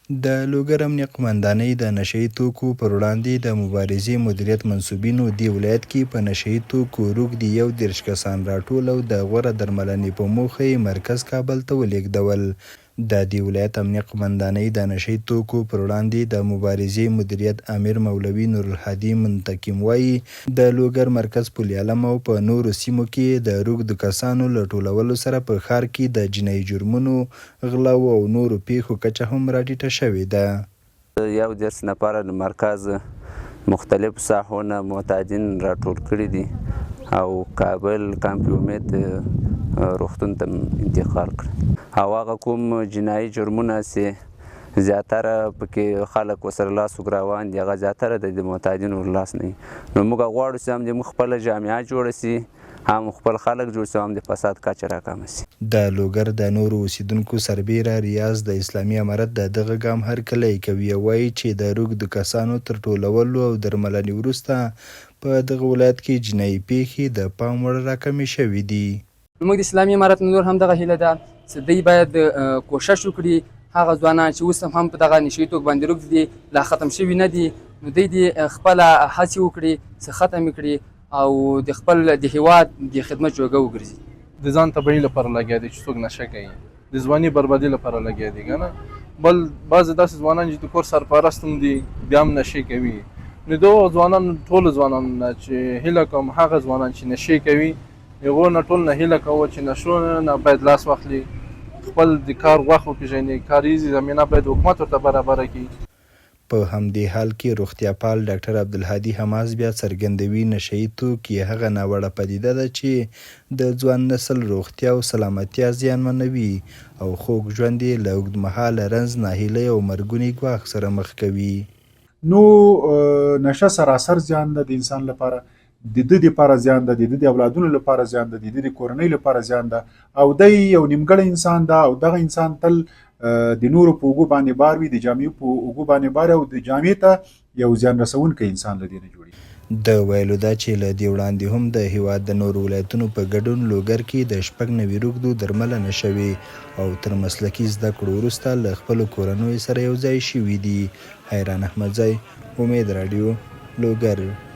د لوګر امنیه قمندانۍ د نشه یي توکو پر وړاندې د مبارزې مدیریت منصوبینو دې ولایت کې په نشه یي توکو روږدي 31 کسان راټول او د غوره درملنې په موخه یې مرکز کابل ته ولېږدول. د دې ولایت امنیه قمندانۍ د نشه یي توکو پر وړاندې د مبارزې مدیریت امیر مولوي نورالهادي منتقم وایي د لوګر مرکز پل علم او په نورو سیمو کې د روږدو کسانو له ټولولو سره په ښار کې د جنایي جرمونو، غلاو او نورو پیښو کچه هم راټیټه شوې ده. 11 نفره د مرکز مختلف ساحو نه معتادین راټول کړي دي او کابل کامپ امید روغتون ته انتقال کړي او هغه کوم جنایي جرمونه چې زیاتره پکې خلک ورسره لاس وګراوان دي هغه زیاتره د معتادینو لاس نه وي. نو موږ غواړو چې هم زموږ خپله جامعه جوړه سي، هم خپل خلک جوړ سي، هم د فساد کچه راکمه سي. د لوګر د نورو اوسیدونکو سربیره ریاض د اسلامي امارت د دغه ګام هرکلی کوي او وایي چې د روږدو کسانو تر ټولولو او درملنې وروسته په دغه ولایت کې جنایي پیښې د پام وړ راکمې شوې دي. موږ د اسلامي امارت نه نور هم دغه هیله ده چې دوی باید کوشش وکړي هغه ځوانان چې اوس هم په دغه نشه یي توکو باندې روږدي دي لا ختم شوي نه دي، نو دوی دې خپله هڅې وکړي چې ختم یې کړي او د خپل د هیواد د خدمت جوګه وګرځي. د ځان تباهي لپاره لګیا دي چې څوک نشه کوي، د ځواني بربادي لپاره لګیا دي که نه. بل بعضې داسې ځوانان چې د کور سرپرست هم دي بیا هم نشې کوي. نو دغو ځوانانو ټولو ځوانانو نه چې هیله کوم هغه ځوانان چې نشې کوي هغو نه ټول نه هیله کوو چې نشو نه باید لاس واخلي، خپل د کار وخت وپېژني، کاریزي زمینه باید حکومت ورته برابره کړي. په همدې حال کې روغتیاپال ډاکټر عبدالهادي حماس بیا څرګندوي نشه یي توکي هغه ناوړه پدیده ده چې د ځوان نسل روغتیا او سلامتیا زیانمنوي او خوږ ژوند یې له اوږدمهاله رنځ، ناهیلۍ او مرګوني ګواښ سره مخ کوي. نو نشه سراسر زیان ده د انسان لپاره، د ده دپاره زیان ده، د ده د اولادونو لپاره زیان ده، د ده د کورنۍ لپاره زیان ده او دی یو نیمګړی انسان ده او دغه انسان تل د نورو په اوږو باندې بار وي، د جامعې په اوږو باندې بار او د جامعې ته یو زیان رسونکی انسان له دې نه جوړي. د ویلو ده چې له دې وړاندې هم د هیواد د نورو ولایتونو په ګډون لوګر کې د 96 روږدو درملنه شوې او تر مسلکي زده کړو وروسته له خپلو کورنیو سره یو ځای شوي دي. حیران احمدزی، امید راډیو، لوګر.